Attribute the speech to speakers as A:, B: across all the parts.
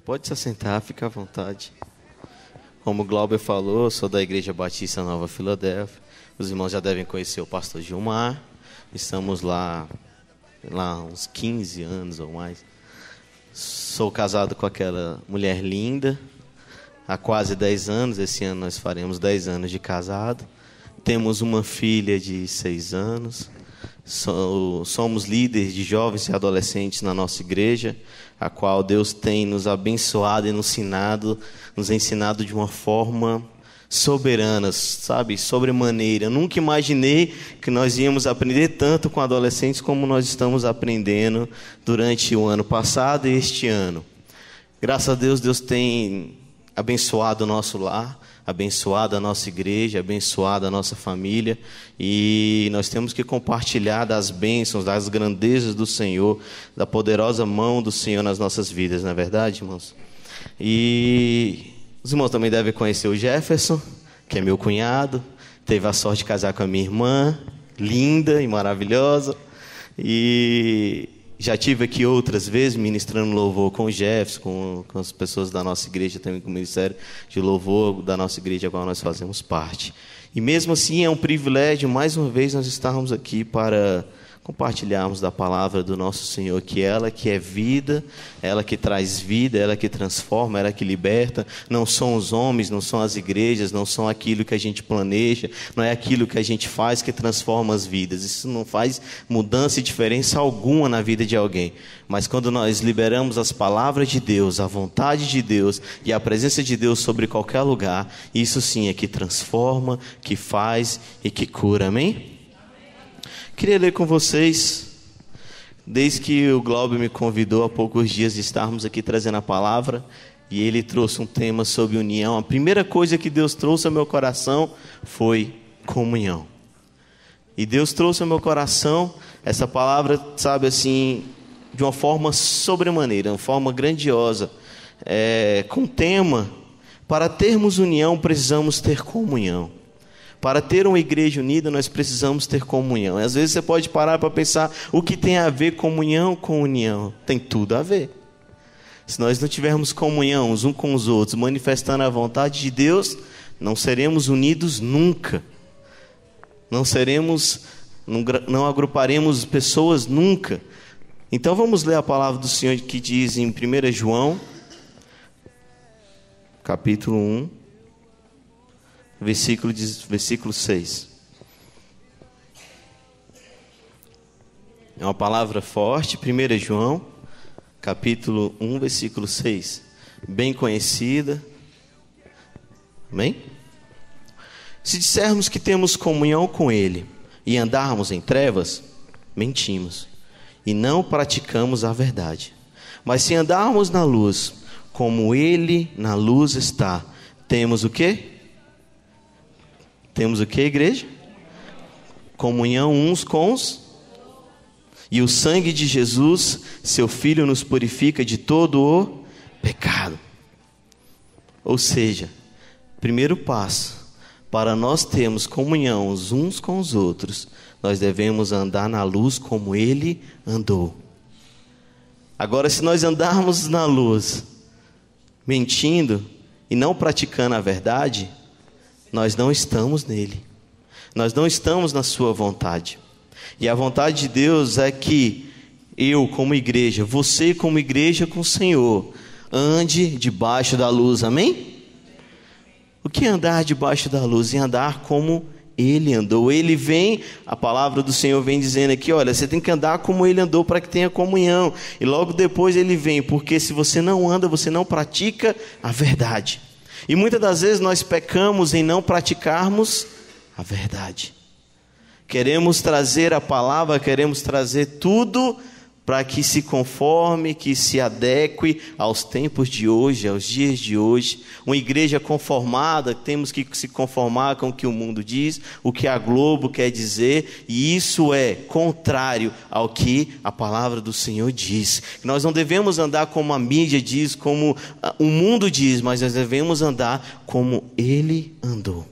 A: Pode se assentar, fica à vontade. Como o Glauber falou, eu sou da Igreja Batista Nova Filadélfia. Os irmãos já devem conhecer o pastor Gilmar. Estamos lá há uns 15 anos ou mais. Sou casado com aquela mulher linda há quase 10 anos. Esse ano nós faremos 10 anos de casado. Temos uma filha de 6 anos. Somos líderes de jovens e adolescentes na nossa igreja, a qual Deus tem nos abençoado e nos ensinado de uma forma soberana, sabe, sobremaneira. Eu nunca imaginei que nós íamos aprender tanto com adolescentes como nós estamos aprendendo durante o ano passado e este ano. Graças a Deus, Deus tem abençoado o nosso lar, abençoado a nossa igreja, abençoado a nossa família, e nós temos que compartilhar das bênçãos, das grandezas do Senhor, da poderosa mão do Senhor nas nossas vidas, não é verdade, irmãos? E os irmãos também devem conhecer o Jefferson, que é meu cunhado, teve a sorte de casar com a minha irmã, linda e maravilhosa, e já tive aqui outras vezes ministrando louvor com o Jefferson, com as pessoas da nossa igreja, também com o Ministério de Louvor da nossa igreja, a qual nós fazemos parte. E mesmo assim é um privilégio, mais uma vez, nós estarmos aqui para compartilharmos da palavra do nosso Senhor, que ela que é vida, ela que traz vida, ela que transforma, ela que liberta. Não são os homens, não são as igrejas, não são aquilo que a gente planeja, não é aquilo que a gente faz que transforma as vidas. Isso não faz mudança e diferença alguma na vida de alguém. Mas quando nós liberamos as palavras de Deus, a vontade de Deus e a presença de Deus sobre qualquer lugar, isso sim é que transforma, que faz e que cura. Amém? Queria ler com vocês, desde que o Glauber me convidou há poucos dias de estarmos aqui trazendo a palavra, e ele trouxe um tema sobre união. A primeira coisa que Deus trouxe ao meu coração foi comunhão. E Deus trouxe ao meu coração essa palavra, sabe assim, de uma forma sobremaneira, uma forma grandiosa, com tema: para termos união precisamos ter comunhão. Para ter uma igreja unida, nós precisamos ter comunhão. E às vezes você pode parar para pensar, o que tem a ver comunhão com união? Tem tudo a ver. Se nós não tivermos comunhão uns com os outros, manifestando a vontade de Deus, não seremos unidos nunca. Não agruparemos pessoas nunca. Então vamos ler a palavra do Senhor que diz em 1 João, capítulo 1. Versículo 6. É uma palavra forte. 1 João, capítulo 1, versículo 6. Bem conhecida. Amém? Se dissermos que temos comunhão com Ele e andarmos em trevas, mentimos e não praticamos a verdade. Mas se andarmos na luz, como Ele na luz está, temos o quê? Temos o que, igreja? Comunhão uns com os. E o sangue de Jesus, seu Filho, nos purifica de todo o pecado. Ou seja, primeiro passo, para nós termos comunhão uns com os outros, nós devemos andar na luz como Ele andou. Agora, se nós andarmos na luz, mentindo e não praticando a verdade, nós não estamos nele. Nós não estamos na sua vontade. E a vontade de Deus é que eu como igreja, você como igreja com o Senhor, ande debaixo da luz. Amém? O que é andar debaixo da luz? É andar como Ele andou. Ele vem, a palavra do Senhor vem dizendo aqui, olha, você tem que andar como Ele andou para que tenha comunhão. E logo depois Ele vem, porque se você não anda, você não pratica a verdade. E muitas das vezes nós pecamos em não praticarmos a verdade. Queremos trazer a palavra, queremos trazer tudo para que se conforme, que se adeque aos tempos de hoje, aos dias de hoje. Uma igreja conformada, temos que se conformar com o que o mundo diz, o que a Globo quer dizer, e isso é contrário ao que a palavra do Senhor diz. Nós não devemos andar como a mídia diz, como o mundo diz, mas nós devemos andar como Ele andou.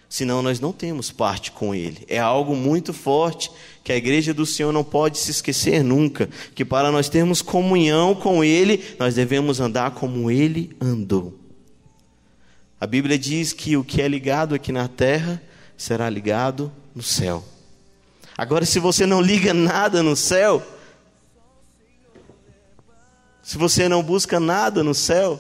A: Senão nós não temos parte com Ele. É algo muito forte que a igreja do Senhor não pode se esquecer nunca. Que para nós termos comunhão com Ele, nós devemos andar como Ele andou. A Bíblia diz que o que é ligado aqui na terra será ligado no céu. Agora, se você não liga nada no céu, se você não busca nada no céu,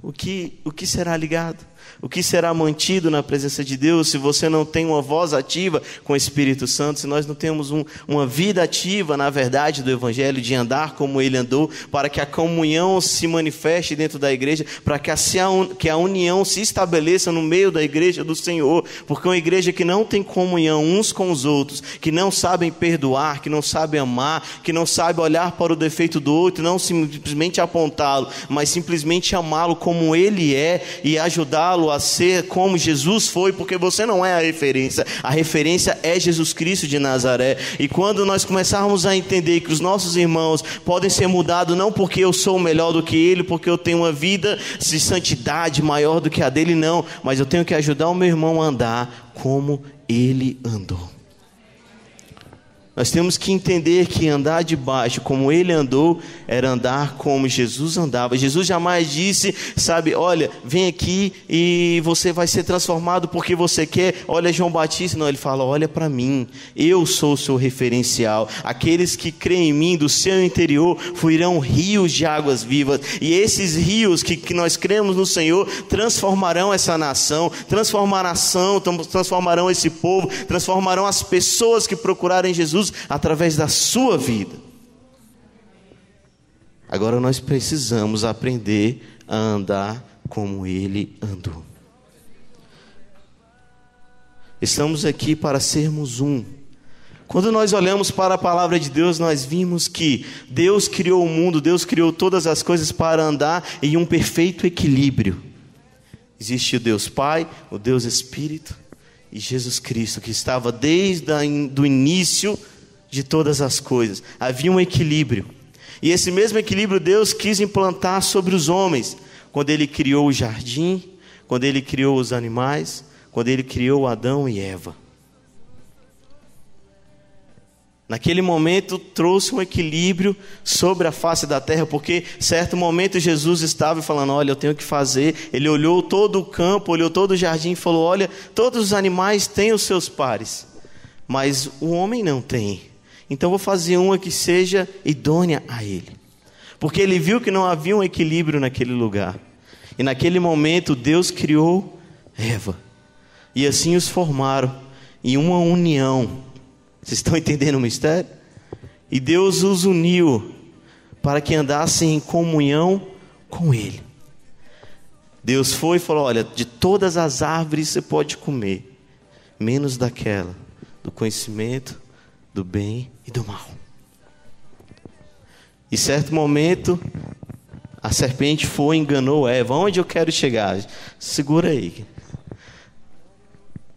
A: o que será ligado? O que será mantido na presença de Deus se você não tem uma voz ativa com o Espírito Santo, se nós não temos uma vida ativa, na verdade, do Evangelho, de andar como Ele andou, para que a comunhão se manifeste dentro da igreja, para que a união se estabeleça no meio da igreja do Senhor, porque uma igreja que não tem comunhão uns com os outros, que não sabem perdoar, que não sabem amar, que não sabe olhar para o defeito do outro, não simplesmente apontá-lo, mas simplesmente amá-lo como Ele é e ajudá-lo a ser como Jesus foi, porque você não é a referência é Jesus Cristo de Nazaré. E quando nós começarmos a entender que os nossos irmãos podem ser mudados não porque eu sou melhor do que ele, porque eu tenho uma vida de santidade maior do que a dele, não, mas eu tenho que ajudar o meu irmão a andar como ele andou. Nós temos que entender que andar debaixo como ele andou era andar como Jesus andava. Jesus jamais disse, sabe, olha, vem aqui e você vai ser transformado porque você quer. Olha João Batista, não, ele fala, olha para mim, eu sou o seu referencial. Aqueles que creem em mim, do seu interior fluirão rios de águas vivas. E esses rios que nós cremos no Senhor transformarão essa nação, transformarão esse povo, transformarão as pessoas que procurarem Jesus através da sua vida. Agora nós precisamos aprender a andar como ele andou. Estamos aqui para sermos um. Quando nós olhamos para a palavra de Deus, nós vimos que Deus criou o mundo, Deus criou todas as coisas para andar em um perfeito equilíbrio. Existe o Deus Pai, o Deus Espírito e Jesus Cristo, que estava desde o início de todas as coisas. Havia um equilíbrio. E esse mesmo equilíbrio Deus quis implantar sobre os homens, quando Ele criou o jardim, quando Ele criou os animais, quando Ele criou Adão e Eva. Naquele momento trouxe um equilíbrio sobre a face da terra, porque certo momento Jesus estava falando, olha, eu tenho que fazer. Ele olhou todo o campo, olhou todo o jardim e falou, olha, todos os animais têm os seus pares, mas o homem não tem. Então vou fazer uma que seja idônea a ele. Porque ele viu que não havia um equilíbrio naquele lugar. E naquele momento Deus criou Eva. E assim os formaram em uma união. Vocês estão entendendo o mistério? E Deus os uniu para que andassem em comunhão com Ele. Deus foi e falou, olha, de todas as árvores você pode comer, menos daquela, do conhecimento do bem e do mal. E certo momento a serpente foi e enganou Eva. Onde eu quero chegar? Segura aí.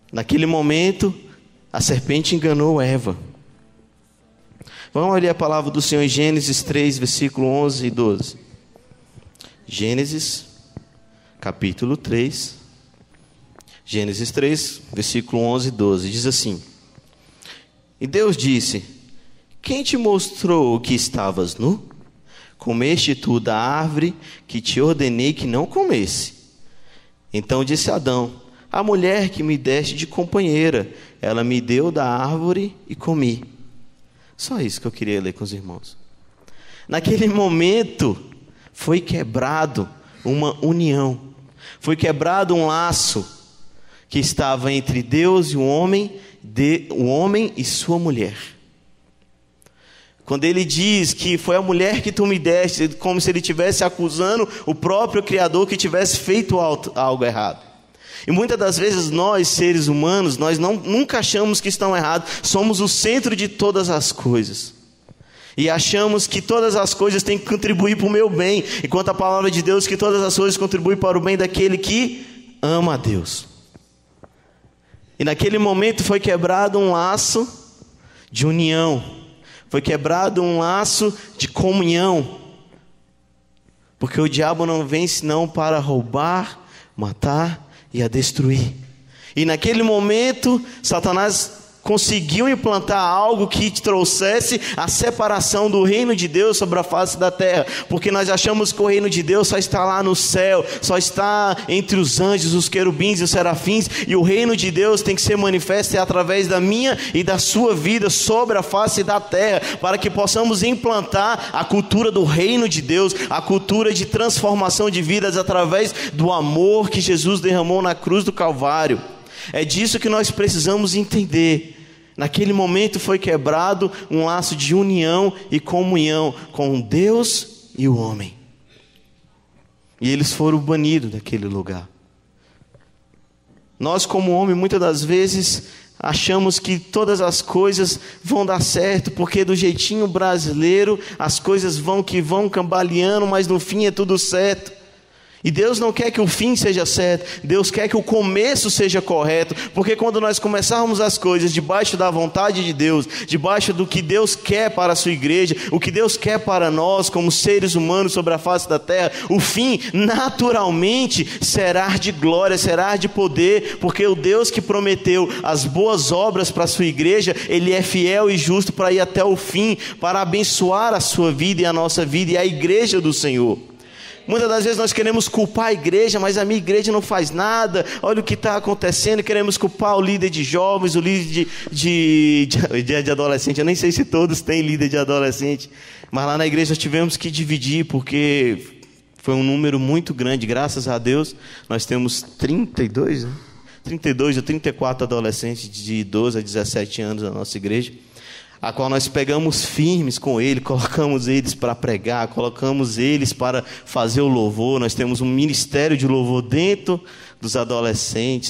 A: Naquele momento a serpente enganou Eva. Vamos ler a palavra do Senhor em Gênesis 3, versículo 11 e 12. Gênesis capítulo 3, Gênesis 3, versículo 11 e 12, diz assim: E Deus disse, quem te mostrou que estavas nu? Comeste tu da árvore que te ordenei que não comesse. Então disse Adão, a mulher que me deste de companheira, ela me deu da árvore e comi. Só isso que eu queria ler com os irmãos. Naquele momento foi quebrado uma união, foi quebrado um laço que estava entre Deus e o homem e sua mulher. Quando ele diz que foi a mulher que tu me deste, como se ele estivesse acusando o próprio Criador que tivesse feito algo errado. E muitas das vezes nós, seres humanos, nós nunca achamos que estão errados. Somos o centro de todas as coisas. E achamos que todas as coisas têm que contribuir para o meu bem. Enquanto a palavra de Deus que todas as coisas contribuem para o bem daquele que ama a Deus. E naquele momento foi quebrado um laço de união. Foi quebrado um laço de comunhão. Porque o diabo não vem senão para roubar, matar e a destruir. E naquele momento, Satanás conseguiu implantar algo que trouxesse a separação do reino de Deus sobre a face da terra, porque nós achamos que o reino de Deus só está lá no céu, só está entre os anjos, os querubins e os serafins, e o reino de Deus tem que ser manifesto através da minha e da sua vida sobre a face da terra, para que possamos implantar a cultura do reino de Deus, a cultura de transformação de vidas através do amor que Jesus derramou na cruz do Calvário. É disso que nós precisamos entender. Naquele momento foi quebrado um laço de união e comunhão com Deus e o homem. E eles foram banidos daquele lugar. Nós, como homem, muitas das vezes achamos que todas as coisas vão dar certo, porque do jeitinho brasileiro as coisas vão cambaleando, mas no fim é tudo certo. E Deus não quer que o fim seja certo, Deus quer que o começo seja correto, porque quando nós começarmos as coisas debaixo da vontade de Deus, debaixo do que Deus quer para a sua igreja, o que Deus quer para nós como seres humanos sobre a face da terra, o fim naturalmente será de glória, será de poder, porque o Deus que prometeu as boas obras para a sua igreja, Ele é fiel e justo para ir até o fim, para abençoar a sua vida e a nossa vida e a igreja do Senhor. Muitas das vezes nós queremos culpar a igreja, mas a minha igreja não faz nada, olha o que está acontecendo, queremos culpar o líder de jovens, o líder de adolescente. Eu nem sei se todos têm líder de adolescente, mas lá na igreja nós tivemos que dividir, porque foi um número muito grande, graças a Deus. Nós temos 32 ou 34 adolescentes de 12 a 17 anos na nossa igreja, a qual nós pegamos firmes com ele, colocamos eles para pregar, colocamos eles para fazer o louvor. Nós temos um ministério de louvor dentro dos adolescentes,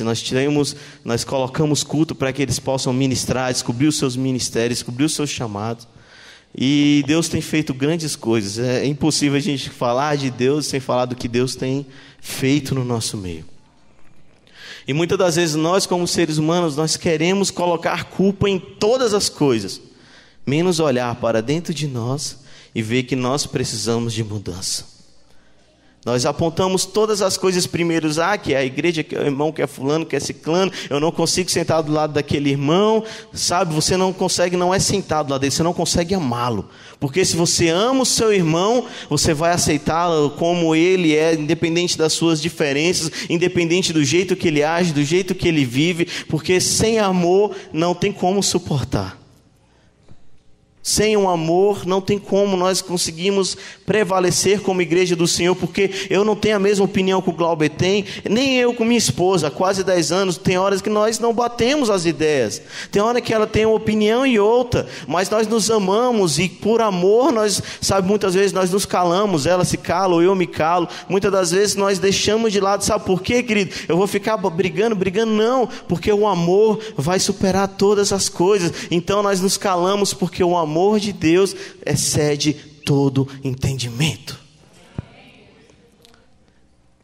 A: nós colocamos culto para que eles possam ministrar, descobrir os seus ministérios, descobrir os seus chamados. E Deus tem feito grandes coisas. É impossível a gente falar de Deus sem falar do que Deus tem feito no nosso meio. E muitas das vezes nós, como seres humanos, nós queremos colocar culpa em todas as coisas, menos olhar para dentro de nós e ver que nós precisamos de mudança. Nós apontamos todas as coisas primeiro, que é a igreja, que é o irmão, que é fulano, que é ciclano, eu não consigo sentar do lado daquele irmão, sabe, você não consegue, não é sentar do lado dele, você não consegue amá-lo, porque se você ama o seu irmão, você vai aceitá-lo como ele é, independente das suas diferenças, independente do jeito que ele age, do jeito que ele vive, porque sem amor não tem como suportar. Sem um amor, não tem como nós conseguimos prevalecer como igreja do Senhor, porque eu não tenho a mesma opinião que o Glauber tem, nem eu com minha esposa, há quase 10 anos, tem horas que nós não batemos as ideias, tem hora que ela tem uma opinião e outra, mas nós nos amamos e por amor nós, sabe, muitas vezes nós nos calamos, ela se cala ou eu me calo, muitas das vezes nós deixamos de lado, sabe por quê, querido? Eu vou ficar brigando, não, porque o amor vai superar todas as coisas, então nós nos calamos porque o amor de Deus excede todo entendimento.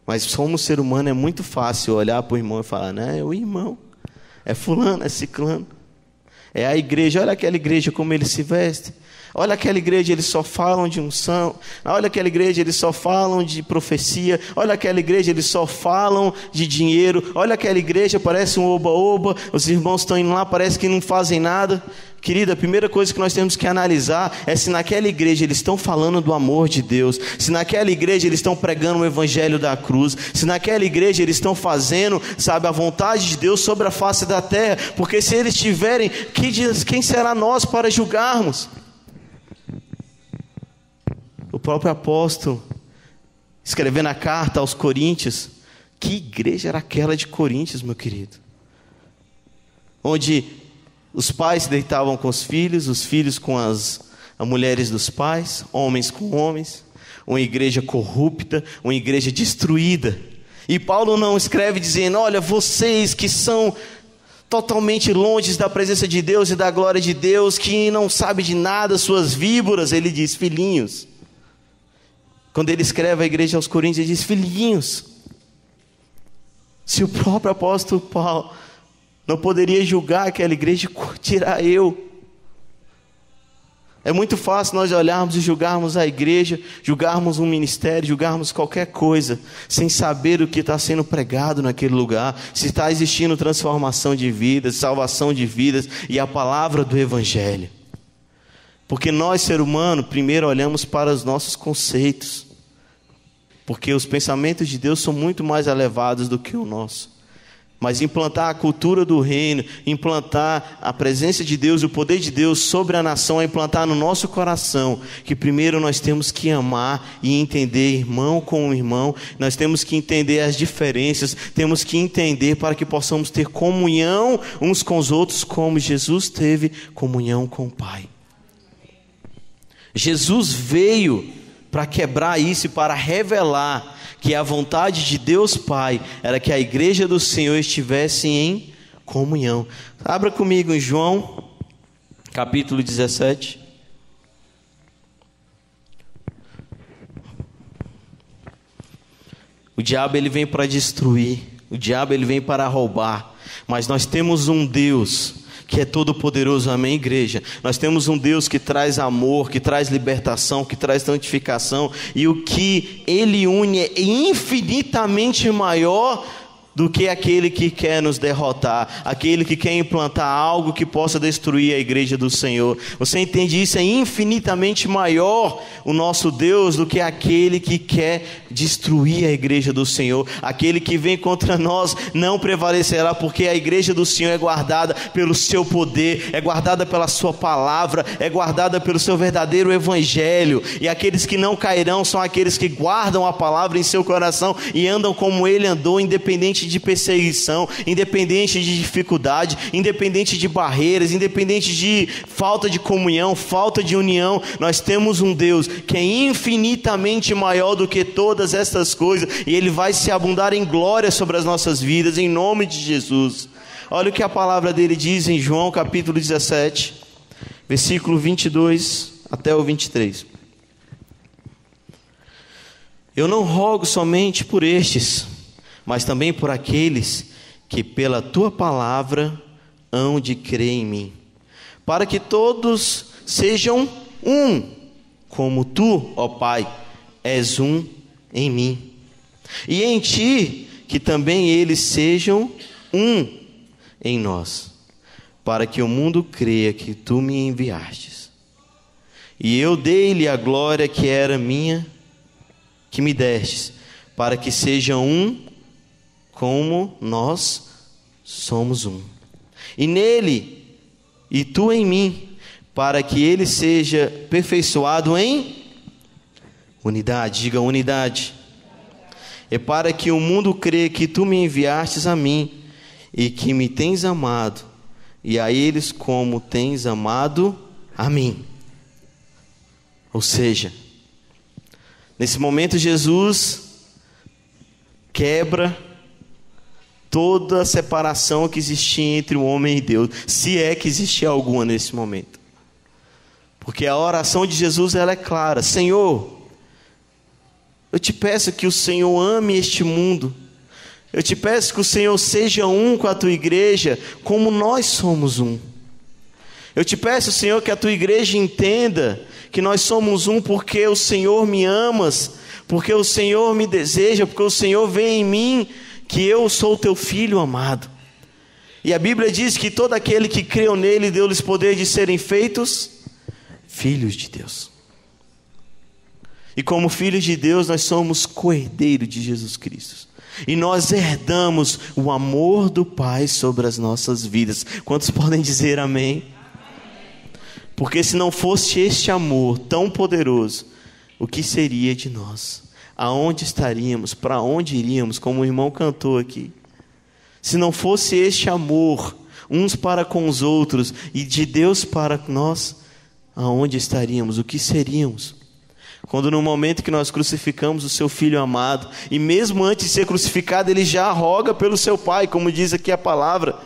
A: Mas como ser humano é muito fácil olhar para o irmão e falar, né, é o irmão, é fulano, é ciclano, é a igreja, olha aquela igreja como ele se veste, olha aquela igreja, eles só falam de unção, olha aquela igreja, eles só falam de profecia, olha aquela igreja, eles só falam de dinheiro, olha aquela igreja, parece um oba-oba, os irmãos estão indo lá, parece que não fazem nada. Querida, a primeira coisa que nós temos que analisar é se naquela igreja eles estão falando do amor de Deus, se naquela igreja eles estão pregando o evangelho da cruz, se naquela igreja eles estão fazendo, sabe, a vontade de Deus sobre a face da terra, porque se eles tiverem, quem será nós para julgarmos? O próprio apóstolo, escrevendo a carta aos Coríntios, que igreja era aquela de Coríntios, meu querido? Onde os pais se deitavam com os filhos com as mulheres dos pais, homens com homens, uma igreja corrupta, uma igreja destruída. E Paulo não escreve dizendo, olha, vocês que são totalmente longe da presença de Deus e da glória de Deus, que não sabem de nada, suas víboras, ele diz, filhinhos. Quando ele escreve a igreja aos Coríntios, ele diz, filhinhos. Se o próprio apóstolo Paulo não poderia julgar aquela igreja, tirar eu. É muito fácil nós olharmos e julgarmos a igreja, julgarmos um ministério, julgarmos qualquer coisa, sem saber o que está sendo pregado naquele lugar, se está existindo transformação de vidas, salvação de vidas e a palavra do Evangelho. Porque nós, ser humano, primeiro olhamos para os nossos conceitos, porque os pensamentos de Deus são muito mais elevados do que o nosso. Mas implantar a cultura do reino, implantar a presença de Deus, o poder de Deus sobre a nação, é implantar no nosso coração que primeiro nós temos que amar e entender irmão com irmão, nós temos que entender as diferenças, temos que entender para que possamos ter comunhão uns com os outros, como Jesus teve comunhão com o Pai. Jesus veio para quebrar isso e para revelar que a vontade de Deus Pai era que a igreja do Senhor estivesse em comunhão. Abra comigo em João, capítulo 17. O diabo ele vem para destruir, o diabo ele vem para roubar, mas nós temos um Deus que é todo poderoso, amém, igreja? Nós temos um Deus que traz amor, que traz libertação, que traz santificação, e o que Ele une é infinitamente maior do que aquele que quer nos derrotar, aquele que quer implantar algo que possa destruir a igreja do Senhor. Você entende isso? É infinitamente maior o nosso Deus do que aquele que quer destruir a igreja do Senhor. Aquele que vem contra nós não prevalecerá, porque a igreja do Senhor é guardada pelo seu poder, é guardada pela sua palavra, é guardada pelo seu verdadeiro evangelho, e aqueles que não cairão são aqueles que guardam a palavra em seu coração e andam como ele andou, independente de perseguição, independente de dificuldade, independente de barreiras, independente de falta de comunhão, falta de união. Nós temos um Deus que é infinitamente maior do que todas essas coisas, e Ele vai se abundar em glória sobre as nossas vidas, em nome de Jesus. Olha o que a palavra dele diz em João capítulo 17, versículo 22 até o 23. Eu não rogo somente por estes, mas também por aqueles que pela tua palavra hão de crer em mim, para que todos sejam um, como tu, ó Pai, és um em mim, e em ti, que também eles sejam um em nós, para que o mundo creia que tu me enviastes. E eu dei-lhe a glória que era minha, que me destes, para que sejam um como nós somos um. E nele, e tu em mim, para que ele seja aperfeiçoado em unidade. Diga unidade. É para que o mundo creia que tu me enviastes a mim, e que me tens amado, e a eles como tens amado a mim. Ou seja, nesse momento Jesus quebra toda a separação que existia entre o homem e Deus, se é que existia alguma nesse momento. Porque a oração de Jesus ela é clara: Senhor, eu te peço que o Senhor ame este mundo, eu te peço que o Senhor seja um com a tua igreja, como nós somos um. Eu te peço, Senhor, que a tua igreja entenda que nós somos um porque o Senhor me amas, porque o Senhor me deseja, porque o Senhor vê em mim que eu sou o teu filho amado. E a Bíblia diz que todo aquele que creu nele, deu-lhes poder de serem feitos filhos de Deus. E como filhos de Deus, nós somos co-herdeiros de Jesus Cristo. E nós herdamos o amor do Pai sobre as nossas vidas. Quantos podem dizer amém? Porque se não fosse este amor tão poderoso, o que seria de nós? Aonde estaríamos? Para onde iríamos? Como o irmão cantou aqui. Se não fosse este amor, uns para com os outros, e de Deus para nós, aonde estaríamos? O que seríamos? Quando no momento que nós crucificamos o seu Filho amado, e mesmo antes de ser crucificado, ele já roga pelo seu Pai, como diz aqui a palavra,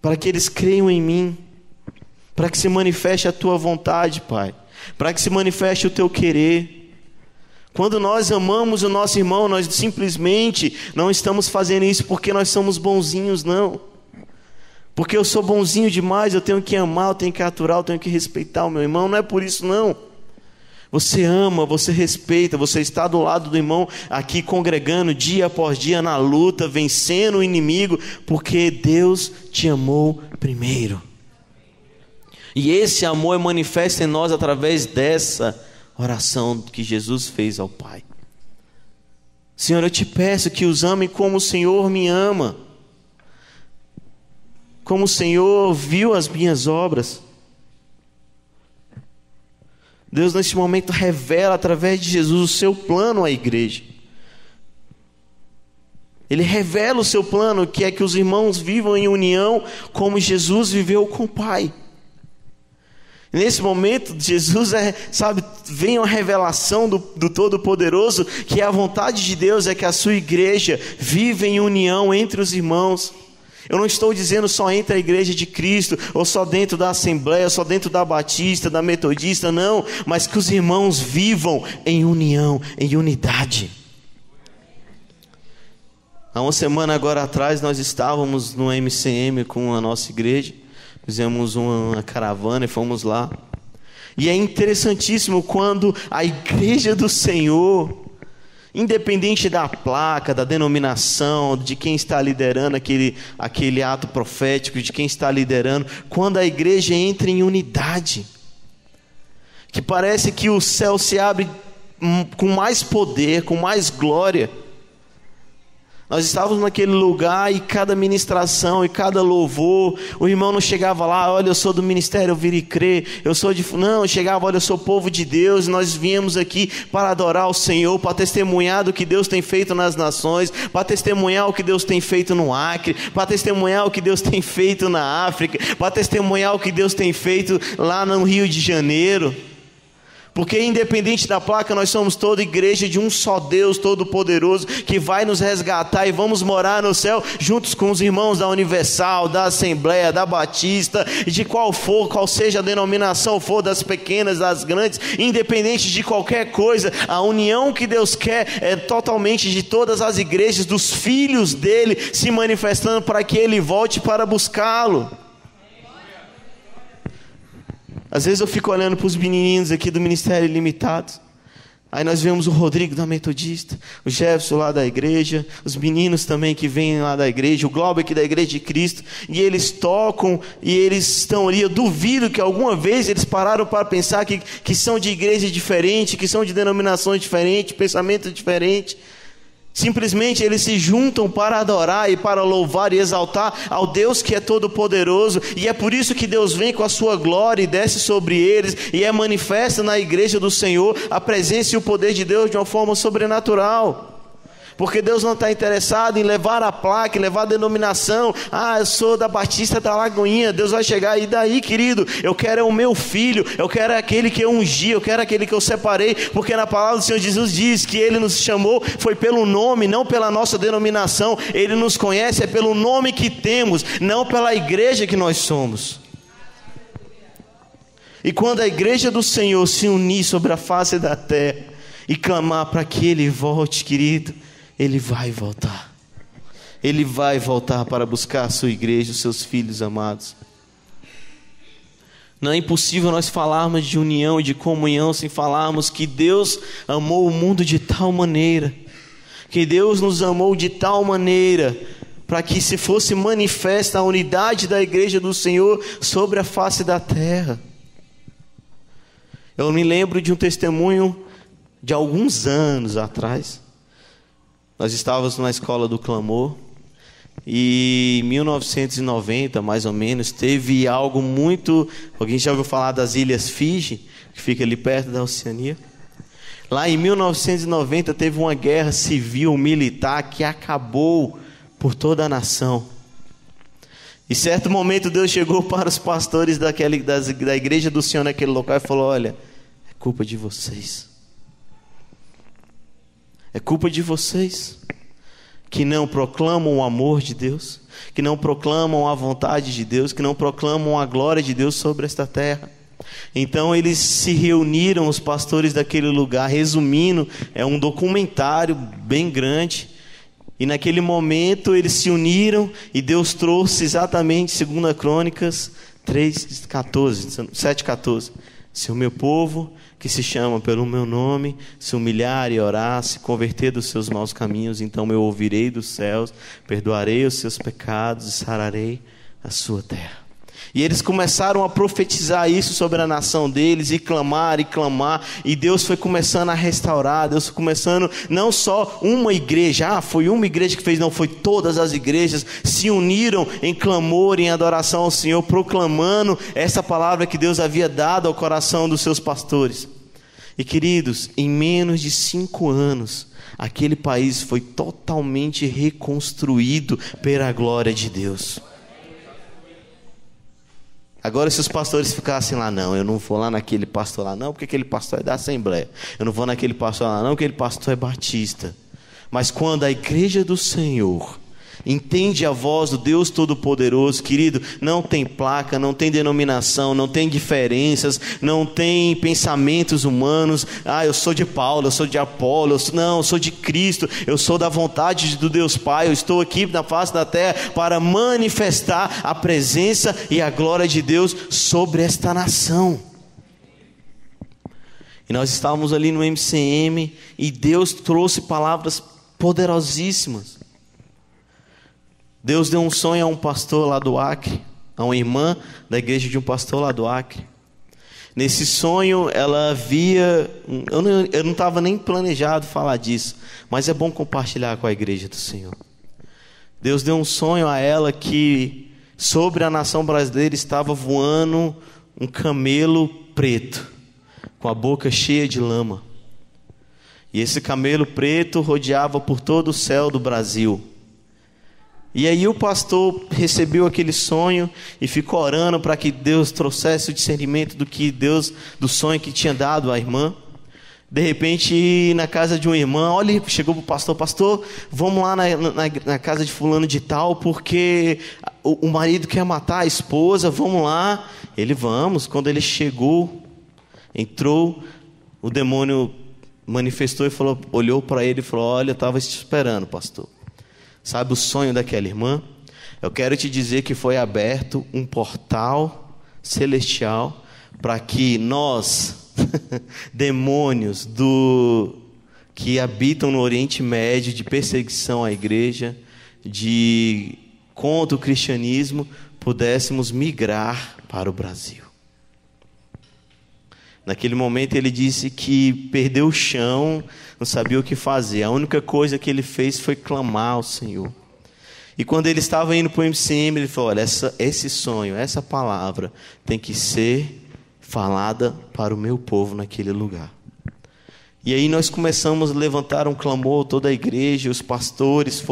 A: para que eles creiam em mim, para que se manifeste a tua vontade, Pai, para que se manifeste o teu querer. Quando nós amamos o nosso irmão, nós simplesmente não estamos fazendo isso porque nós somos bonzinhos, não. porque eu sou bonzinho demais, eu tenho que amar, eu tenho que aturar, eu tenho que respeitar o meu irmão. Não é por isso não. Você ama, você respeita, você está do lado do irmão aqui congregando dia após dia na luta, vencendo o inimigo, porque Deus te amou primeiro. E esse amor é manifesto em nós através dessa oração que Jesus fez ao Pai. Senhor, eu te peço que os amem como o Senhor me ama, como o Senhor viu as minhas obras. Deus nesse momento revela através de Jesus o seu plano à igreja. Ele revela o seu plano, que é que os irmãos vivam em união como Jesus viveu com o Pai. Nesse momento, Jesus vem uma revelação do Todo-Poderoso, que a vontade de Deus é que a sua igreja viva em união entre os irmãos. Eu não estou dizendo só entre a igreja de Cristo, ou só dentro da Assembleia, ou só dentro da Batista, da Metodista, não, mas que os irmãos vivam em união, em unidade. Há uma semana agora atrás nós estávamos no MCM com a nossa igreja, fizemos uma caravana e fomos lá. E é interessantíssimo quando a igreja do Senhor, independente da placa, da denominação, de quem está liderando aquele ato profético, de quem está liderando, quando a igreja entra em unidade, que parece que o céu se abre com mais poder, com mais glória. Nós estávamos naquele lugar e cada ministração e cada louvor, o irmão não chegava lá, olha, eu sou do ministério, eu vir e crer, não, chegava, olha, eu sou povo de Deus, nós viemos aqui para adorar o Senhor, para testemunhar do que Deus tem feito nas nações, para testemunhar o que Deus tem feito no Acre, para testemunhar o que Deus tem feito na África, para testemunhar o que Deus tem feito lá no Rio de Janeiro. Porque independente da placa, nós somos toda igreja de um só Deus Todo-Poderoso, que vai nos resgatar e vamos morar no céu juntos com os irmãos da Universal, da Assembleia, da Batista, de qual seja a denominação for, das pequenas, das grandes, independente de qualquer coisa, a união que Deus quer é totalmente de todas as igrejas, dos filhos dele se manifestando para que ele volte para buscá-lo. Às vezes eu fico olhando para os menininhos aqui do Ministério Ilimitado. Aí nós vemos o Rodrigo da Metodista, o Jefferson lá da igreja, os meninos também que vêm lá da igreja, o Glauber aqui da Igreja de Cristo, e eles tocam, e eles estão ali. Eu duvido que alguma vez eles pararam para pensar que são de igreja diferente, que são de denominações diferentes, pensamento diferente. Simplesmente eles se juntam para adorar e para louvar e exaltar ao Deus que é todo poderoso, e é por isso que Deus vem com a sua glória e desce sobre eles, e é manifesta na igreja do Senhor a presença e o poder de Deus de uma forma sobrenatural. Porque Deus não está interessado em levar a placa, em levar a denominação. Eu sou da Batista da Lagoinha. Deus vai chegar, e daí, querido? Eu quero o meu filho, eu quero aquele que eu ungi, eu quero aquele que eu separei. Porque na palavra do Senhor Jesus diz que Ele nos chamou, foi pelo nome, não pela nossa denominação. Ele nos conhece, é pelo nome que temos, não pela igreja que nós somos. E quando a igreja do Senhor se unir sobre a face da terra e clamar para que Ele volte, querido, Ele vai voltar. Ele vai voltar para buscar a sua igreja, os seus filhos amados. Não é impossível nós falarmos de união e de comunhão sem falarmos que Deus amou o mundo de tal maneira, que Deus nos amou de tal maneira, para que se fosse manifesta a unidade da igreja do Senhor sobre a face da terra. Eu me lembro de um testemunho de alguns anos atrás. Nós estávamos na escola do clamor, e em 1990, mais ou menos, teve algo muito... Alguém já ouviu falar das Ilhas Fiji, que fica ali perto da Oceania? Lá em 1990 teve uma guerra civil, militar, que acabou por toda a nação. Em certo momento Deus chegou para os pastores da igreja do Senhor naquele local e falou: olha, é culpa de vocês. É culpa de vocês que não proclamam o amor de Deus, que não proclamam a vontade de Deus, que não proclamam a glória de Deus sobre esta terra. Então eles se reuniram, os pastores daquele lugar, resumindo, é um documentário bem grande, E naquele momento eles se uniram e Deus trouxe exatamente 2 Crônicas 7,14. Se o meu povo, que se chama pelo meu nome, se humilhar e orar, se converter dos seus maus caminhos, então eu ouvirei dos céus, perdoarei os seus pecados e sararei a sua terra. E eles começaram a profetizar isso sobre a nação deles, e clamar, e Deus foi começando a restaurar, Deus foi começando, não só uma igreja, foi uma igreja que fez, não, foi todas as igrejas, se uniram em clamor, em adoração ao Senhor, proclamando essa palavra que Deus havia dado ao coração dos seus pastores. E queridos, em menos de 5 anos, aquele país foi totalmente reconstruído pela glória de Deus. Agora, se os pastores ficassem lá, não, eu não vou lá naquele pastor lá não, porque aquele pastor é da Assembleia. Eu não vou naquele pastor lá não, porque aquele pastor é batista. Mas quando a igreja do Senhor entende a voz do Deus Todo-Poderoso, querido, não tem placa, não tem denominação, não tem diferenças, não tem pensamentos humanos. Eu sou de Paulo, eu sou de Apolo, eu sou de Cristo, eu sou da vontade do Deus Pai, eu estou aqui na face da terra para manifestar a presença e a glória de Deus sobre esta nação. E nós estávamos ali no MCM e Deus trouxe palavras poderosíssimas. Deus deu um sonho a um pastor lá do Acre, a uma irmã da igreja de um pastor lá do Acre. Nesse sonho ela via, eu não estava nem planejado falar disso, mas é bom compartilhar com a igreja do Senhor. Deus deu um sonho a ela que sobre a nação brasileira estava voando um camelo preto, com a boca cheia de lama. E esse camelo preto rodeava por todo o céu do Brasil. E aí o pastor recebeu aquele sonho e ficou orando para que Deus trouxesse o discernimento do sonho que tinha dado à irmã. De repente, na casa de uma irmã, chegou para o pastor: pastor, vamos lá na casa de fulano de tal, porque o marido quer matar a esposa, vamos lá. Vamos. Quando ele chegou, entrou, o demônio manifestou e olhou para ele e falou: olha, eu estava te esperando, pastor. Sabe o sonho daquela irmã? Eu quero te dizer que foi aberto um portal celestial para que nós, demônios que habitam no Oriente Médio, de perseguição à igreja, contra o cristianismo, pudéssemos migrar para o Brasil. Naquele momento ele disse que perdeu o chão, não sabia o que fazer. A única coisa que ele fez foi clamar ao Senhor. E quando ele estava indo para o MCM, ele falou: olha, esse sonho, essa palavra tem que ser falada para o meu povo naquele lugar. E aí nós começamos a levantar um clamor, toda a igreja, os pastores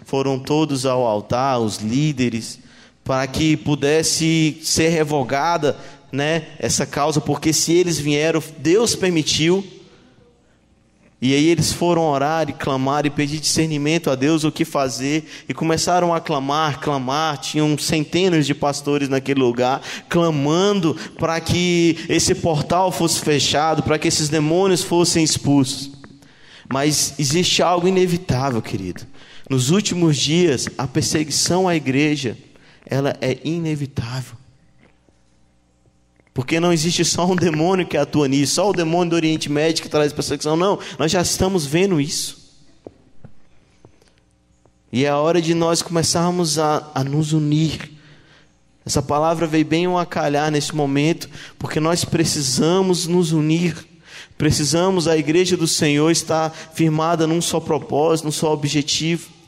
A: foram todos ao altar, os líderes, para que pudesse ser revogada, essa causa, porque se eles vieram, Deus permitiu. E aí eles foram orar e clamar e pedir discernimento a Deus o que fazer, e começaram a clamar, tinham centenas de pastores naquele lugar, clamando para que esse portal fosse fechado, para que esses demônios fossem expulsos. Mas existe algo inevitável, querido. Nos últimos dias, a perseguição à igreja, ela é inevitável. Porque não existe só um demônio que atua nisso, só o demônio do Oriente Médio que traz perseguição. Não, nós já estamos vendo isso. E é a hora de nós começarmos a nos unir. Essa palavra veio bem a calhar nesse momento, porque nós precisamos nos unir. Precisamos, a igreja do Senhor estar firmada num só propósito, num só objetivo.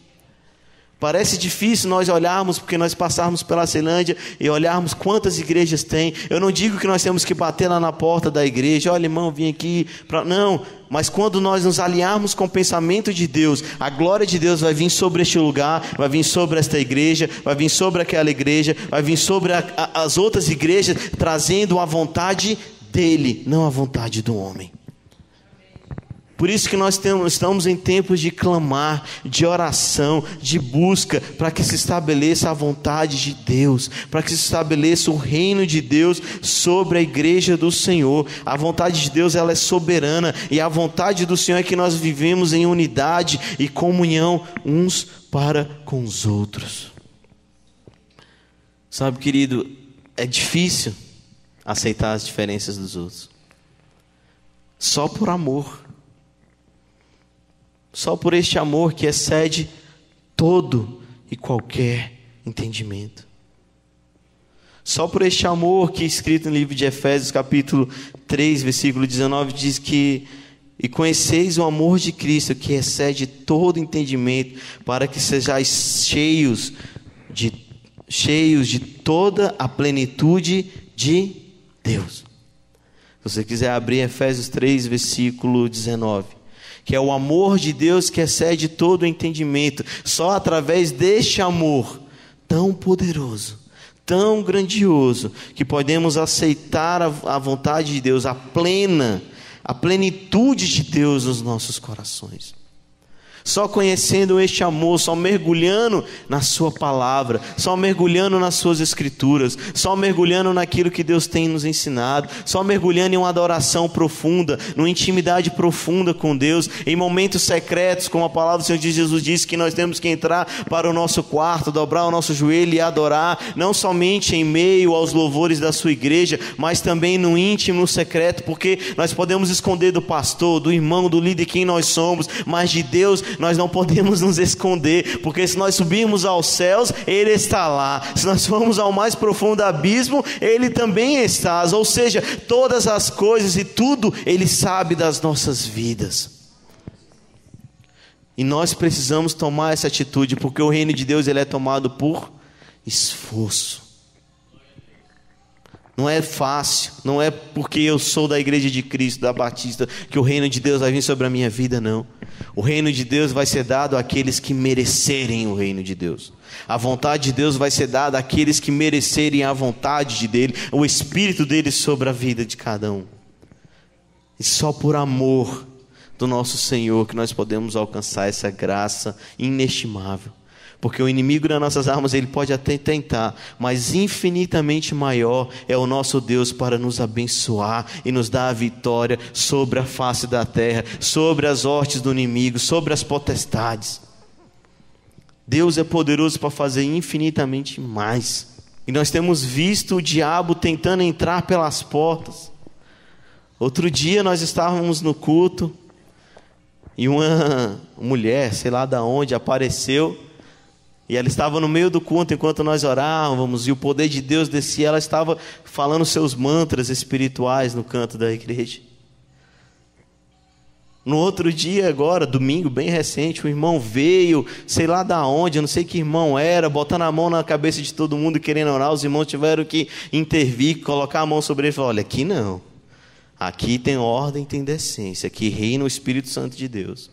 A: Parece difícil nós olharmos, porque nós passarmos pela Ceilândia e olharmos quantas igrejas tem. Eu não digo que nós temos que bater lá na porta da igreja: olha, irmão, vim aqui. Não, mas quando nós nos alinharmos com o pensamento de Deus, a glória de Deus vai vir sobre este lugar, vai vir sobre esta igreja, vai vir sobre aquela igreja, vai vir sobre as outras igrejas, trazendo a vontade dEle, não a vontade do homem. Por isso que nós estamos em tempos de clamar, de oração, de busca, para que se estabeleça a vontade de Deus, para que se estabeleça o reino de Deus sobre a igreja do Senhor. A vontade de Deus, ela é soberana, e a vontade do Senhor é que nós vivemos em unidade e comunhão uns para com os outros. Sabe, querido, é difícil aceitar as diferenças dos outros. Só por amor. Só por este amor que excede todo e qualquer entendimento. Só por este amor que, escrito no livro de Efésios, capítulo 3, versículo 19, diz que: e conheceis o amor de Cristo, que excede todo entendimento, para que sejais cheios de toda a plenitude de Deus. Se você quiser abrir Efésios 3, versículo 19, que é o amor de Deus que excede todo o entendimento. Só através deste amor tão poderoso, tão grandioso, que podemos aceitar a vontade de Deus, a plenitude de Deus nos nossos corações. Só conhecendo este amor, só mergulhando na sua palavra, só mergulhando nas suas escrituras, só mergulhando naquilo que Deus tem nos ensinado, só mergulhando em uma adoração profunda, numa intimidade profunda com Deus, em momentos secretos, como a palavra do Senhor Jesus diz, que nós temos que entrar para o nosso quarto, dobrar o nosso joelho e adorar, não somente em meio aos louvores da sua igreja, mas também no íntimo, no secreto, porque nós podemos esconder do pastor, do irmão, do líder quem nós somos, mas de Deus nós não podemos nos esconder, porque se nós subirmos aos céus, Ele está lá. Se nós formos ao mais profundo abismo, Ele também está. Ou seja, todas as coisas e tudo Ele sabe das nossas vidas. E nós precisamos tomar essa atitude, porque o reino de Deus, ele é tomado por esforço. Não é fácil, não é porque eu sou da igreja de Cristo, da Batista, que o reino de Deus vai vir sobre a minha vida, não. O reino de Deus vai ser dado àqueles que merecerem o reino de Deus. A vontade de Deus vai ser dada àqueles que merecerem a vontade dele, o Espírito dele sobre a vida de cada um. E só por amor do nosso Senhor que nós podemos alcançar essa graça inestimável. Porque o inimigo das nossas almas, ele pode até tentar, mas infinitamente maior é o nosso Deus para nos abençoar e nos dar a vitória sobre a face da terra, sobre as hostes do inimigo, sobre as potestades. Deus é poderoso para fazer infinitamente mais. E nós temos visto o diabo tentando entrar pelas portas. Outro dia nós estávamos no culto e uma mulher, sei lá de onde, apareceu. E ela estava no meio do culto enquanto nós orávamos, e o poder de Deus descia. Ela estava falando seus mantras espirituais no canto da igreja. No outro dia agora, domingo bem recente, o irmão veio, sei lá da onde, eu não sei que irmão era, botando a mão na cabeça de todo mundo querendo orar. Os irmãos tiveram que intervir, colocar a mão sobre ele e falar: olha, aqui não, aqui tem ordem, tem decência, aqui reina o Espírito Santo de Deus.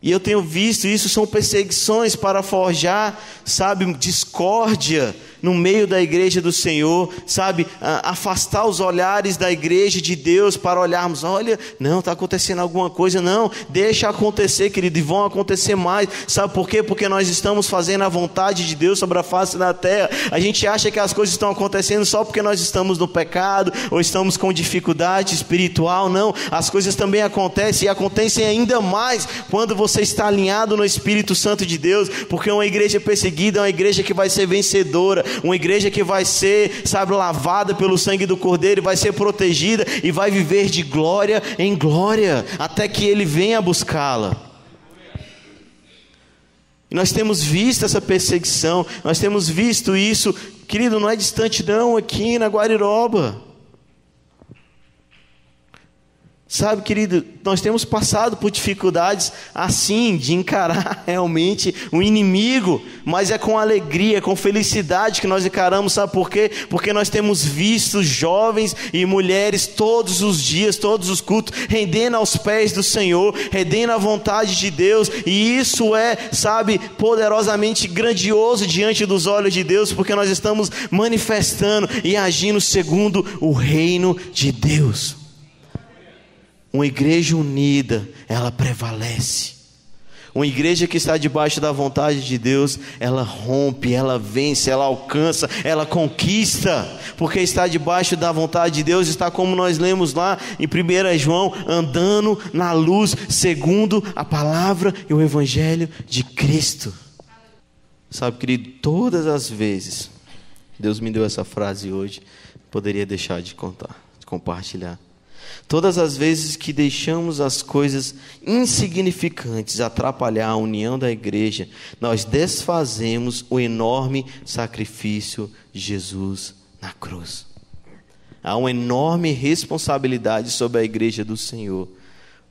A: E eu tenho visto isso, são perseguições para forjar, sabe, discórdia no meio da igreja do Senhor, sabe, afastar os olhares da igreja de Deus para olharmos, olha, não, está acontecendo alguma coisa, não, deixa acontecer, querido, e vão acontecer mais. Sabe por quê? Porque nós estamos fazendo a vontade de Deus sobre a face da terra. A gente acha que as coisas estão acontecendo só porque nós estamos no pecado, ou estamos com dificuldade espiritual. Não, as coisas também acontecem, e acontecem ainda mais quando você está alinhado no Espírito Santo de Deus, porque uma igreja perseguida é uma igreja que vai ser vencedora, uma igreja que vai ser, sabe, lavada pelo sangue do Cordeiro, vai ser protegida e vai viver de glória em glória, até que Ele venha buscá-la. E nós temos visto essa perseguição, nós temos visto isso, querido, não é distante não, aqui na Guariroba. Sabe, querido, nós temos passado por dificuldades assim, de encarar realmente o inimigo, mas é com alegria, com felicidade que nós encaramos. Sabe por quê? Porque nós temos visto jovens e mulheres todos os dias, todos os cultos, rendendo aos pés do Senhor, rendendo à vontade de Deus, e isso é, sabe, poderosamente grandioso diante dos olhos de Deus, porque nós estamos manifestando e agindo segundo o reino de Deus. Uma igreja unida, ela prevalece. Uma igreja que está debaixo da vontade de Deus, ela rompe, ela vence, ela alcança, ela conquista. Porque está debaixo da vontade de Deus, está como nós lemos lá em 1 João, andando na luz, segundo a palavra e o evangelho de Cristo. Sabe, querido, todas as vezes, Deus me deu essa frase hoje, poderia deixar de contar, de compartilhar. Todas as vezes que deixamos as coisas insignificantes atrapalhar a união da igreja, nós desfazemos o enorme sacrifício de Jesus na cruz. Há uma enorme responsabilidade sobre a igreja do Senhor,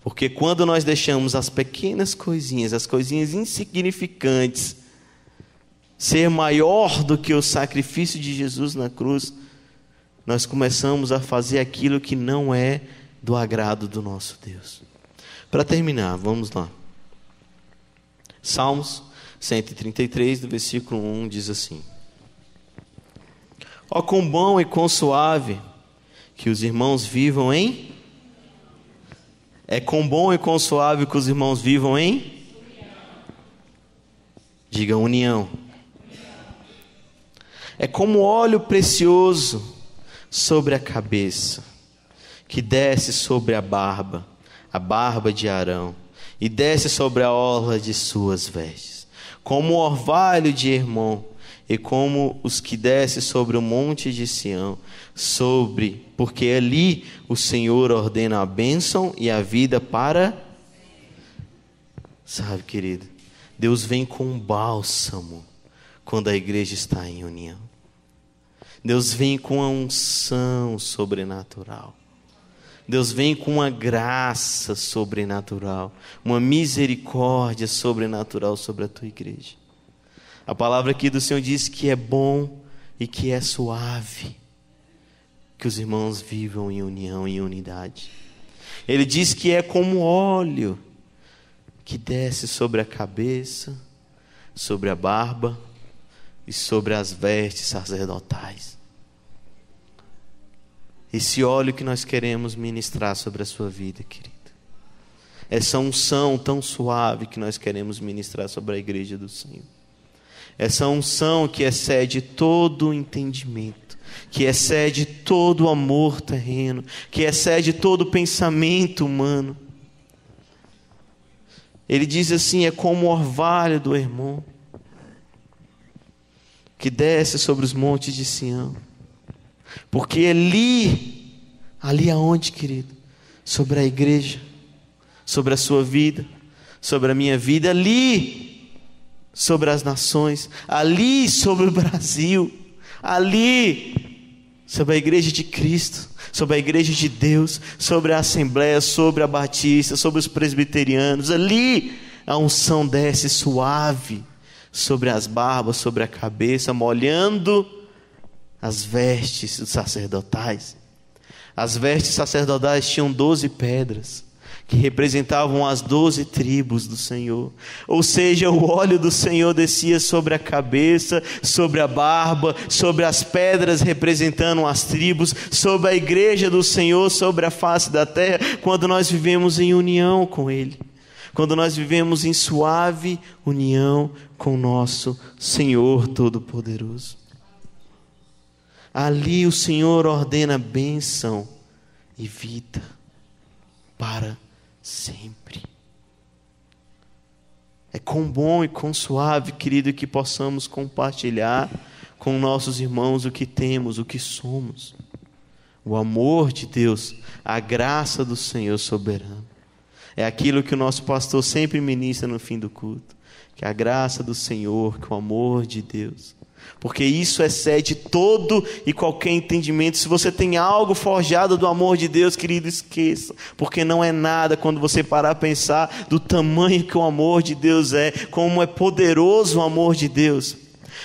A: porque quando nós deixamos as pequenas coisinhas, as coisinhas insignificantes, ser maior do que o sacrifício de Jesus na cruz, nós começamos a fazer aquilo que não é do agrado do nosso Deus. Para terminar, vamos lá. Salmos 133, do versículo 1, diz assim: ó, quão bom e quão suave que os irmãos vivam em... É quão bom e quão suave que os irmãos vivam em... Diga união. É como óleo precioso sobre a cabeça, que desce sobre a barba de Arão, e desce sobre a orla de suas vestes, como o orvalho de Hermon, e como os que descem sobre o monte de Sião, porque ali o Senhor ordena a bênção e a vida para... Sabe, querido, Deus vem com um bálsamo quando a igreja está em união. Deus vem com a unção sobrenatural. Deus vem com uma graça sobrenatural, uma misericórdia sobrenatural sobre a tua igreja. A palavra aqui do Senhor diz que é bom e que é suave que os irmãos vivam em união, em unidade. Ele diz que é como óleo que desce sobre a cabeça, sobre a barba e sobre as vestes sacerdotais. Esse óleo que nós queremos ministrar sobre a sua vida, querido. Essa unção tão suave que nós queremos ministrar sobre a igreja do Senhor. Essa unção que excede todo o entendimento, que excede todo o amor terreno, que excede todo o pensamento humano. Ele diz assim: é como o orvalho do Hermon, que desce sobre os montes de Sião. Porque ali aonde, querido? Sobre a igreja, sobre a sua vida, sobre a minha vida, ali sobre as nações, ali sobre o Brasil, ali sobre a igreja de Cristo, sobre a igreja de Deus, sobre a Assembleia, sobre a Batista, sobre os presbiterianos. Ali a unção desce suave sobre as barbas, sobre a cabeça, molhando as vestes sacerdotais. As vestes sacerdotais tinham 12 pedras, que representavam as 12 tribos do Senhor. Ou seja, o óleo do Senhor descia sobre a cabeça, sobre a barba, sobre as pedras representando as tribos, sobre a igreja do Senhor, sobre a face da terra, quando nós vivemos em união com Ele, quando nós vivemos em suave união com o nosso Senhor Todo-Poderoso. Ali o Senhor ordena bênção e vida para sempre. É quão bom e quão suave, querido, que possamos compartilhar com nossos irmãos o que temos, o que somos. O amor de Deus, a graça do Senhor soberano. É aquilo que o nosso pastor sempre ministra no fim do culto, que a graça do Senhor, que o amor de Deus, porque isso excede todo e qualquer entendimento. Se você tem algo forjado do amor de Deus, querido, esqueça, porque não é nada quando você parar a pensar do tamanho que o amor de Deus é, como é poderoso o amor de Deus,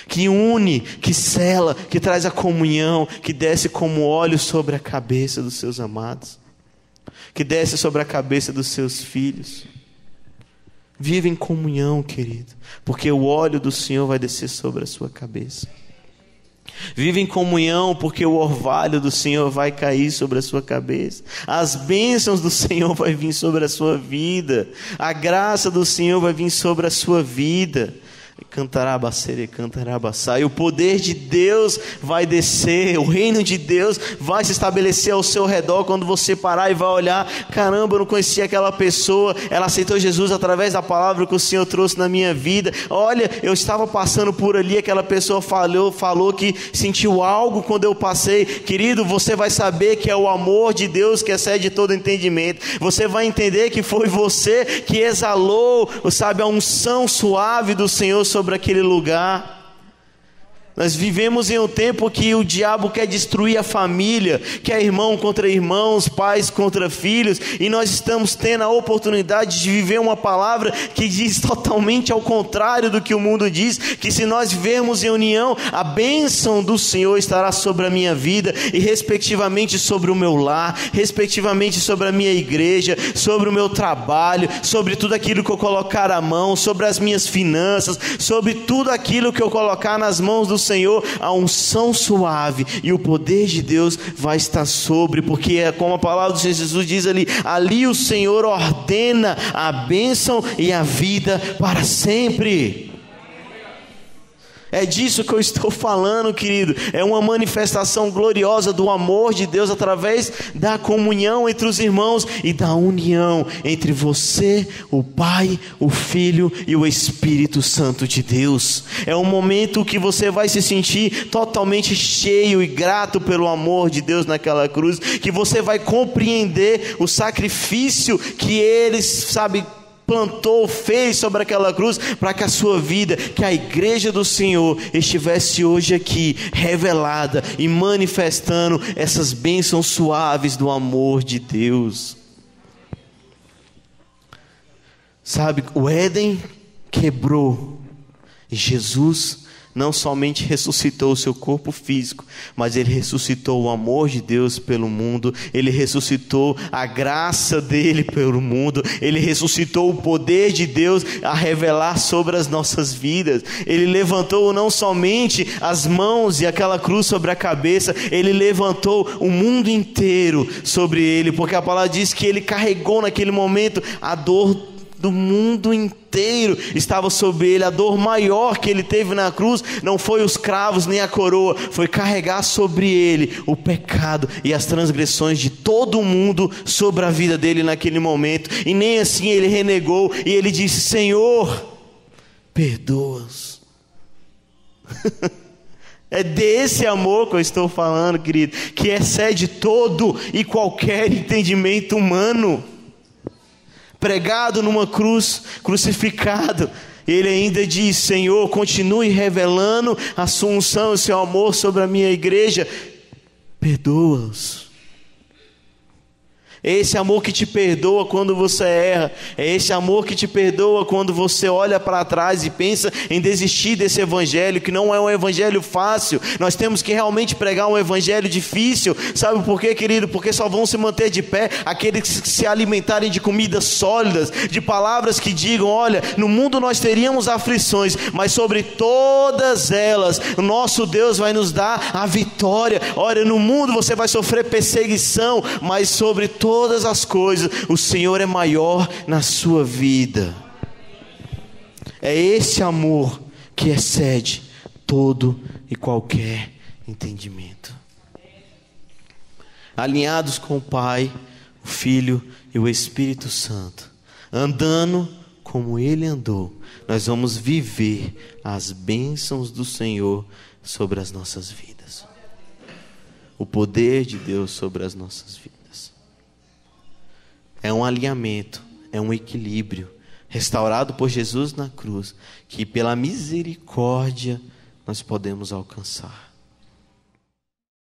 A: que une, que sela, que traz a comunhão, que desce como óleo sobre a cabeça dos seus amados, que desce sobre a cabeça dos seus filhos. Viva em comunhão, querido, porque o óleo do Senhor vai descer sobre a sua cabeça. Vive em comunhão, porque o orvalho do Senhor vai cair sobre a sua cabeça. As bênçãos do Senhor vai vir sobre a sua vida. A graça do Senhor vai vir sobre a sua vida. E o poder de Deus vai descer, o reino de Deus vai se estabelecer ao seu redor. Quando você parar e vai olhar, caramba, eu não conhecia aquela pessoa, ela aceitou Jesus através da palavra que o Senhor trouxe na minha vida. Olha, eu estava passando por ali, aquela pessoa falou que sentiu algo quando eu passei. Querido, você vai saber que é o amor de Deus que excede todo entendimento. Você vai entender que foi você que exalou, sabe, a unção suave do Senhor sobre aquele lugar. Nós vivemos em um tempo que o diabo quer destruir a família, quer irmão contra irmãos, pais contra filhos, e nós estamos tendo a oportunidade de viver uma palavra que diz totalmente ao contrário do que o mundo diz, que se nós vivermos em união, a bênção do Senhor estará sobre a minha vida, e respectivamente sobre o meu lar, respectivamente sobre a minha igreja, sobre o meu trabalho, sobre tudo aquilo que eu colocar a mão, sobre as minhas finanças, sobre tudo aquilo que eu colocar nas mãos do Senhor, a unção suave e o poder de Deus vai estar sobre, porque é como a palavra do Senhor Jesus diz ali o Senhor ordena a bênção e a vida para sempre. É disso que eu estou falando, querido. É uma manifestação gloriosa do amor de Deus através da comunhão entre os irmãos e da união entre você, o Pai, o Filho e o Espírito Santo de Deus. É um momento que você vai se sentir totalmente cheio e grato pelo amor de Deus naquela cruz, que você vai compreender o sacrifício que Ele, sabe, plantou, fez sobre aquela cruz, para que a sua vida, que a igreja do Senhor estivesse hoje aqui, revelada e manifestando essas bênçãos suaves do amor de Deus. Sabe, o Éden quebrou, e Jesus não somente ressuscitou o seu corpo físico, mas Ele ressuscitou o amor de Deus pelo mundo, Ele ressuscitou a graça dEle pelo mundo, Ele ressuscitou o poder de Deus a revelar sobre as nossas vidas. Ele levantou não somente as mãos e aquela cruz sobre a cabeça, Ele levantou o mundo inteiro sobre Ele, porque a palavra diz que Ele carregou naquele momento a dor do mundo inteiro, estava sobre Ele. A dor maior que Ele teve na cruz não foi os cravos nem a coroa, foi carregar sobre Ele o pecado e as transgressões de todo mundo sobre a vida dEle naquele momento. E nem assim Ele renegou, e Ele disse: Senhor, perdoa-os. É desse amor que eu estou falando, querido, que excede todo e qualquer entendimento humano. Pregado numa cruz, crucificado, Ele ainda diz: Senhor, continue revelando a sua unção e o seu amor sobre a minha igreja, perdoa-os. É esse amor que te perdoa quando você erra. É esse amor que te perdoa quando você olha para trás e pensa em desistir desse evangelho, que não é um evangelho fácil. Nós temos que realmente pregar um evangelho difícil. Sabe por quê, querido? Porque só vão se manter de pé aqueles que se alimentarem de comidas sólidas, de palavras que digam: olha, no mundo nós teríamos aflições, mas sobre todas elas o nosso Deus vai nos dar a vitória. Olha, no mundo você vai sofrer perseguição, mas sobre todas as coisas o Senhor é maior na sua vida. É esse amor que excede todo e qualquer entendimento. Alinhados com o Pai, o Filho e o Espírito Santo, andando como Ele andou, nós vamos viver as bênçãos do Senhor sobre as nossas vidas. O poder de Deus sobre as nossas vidas. É um alinhamento, é um equilíbrio, restaurado por Jesus na cruz, que pela misericórdia nós podemos alcançar.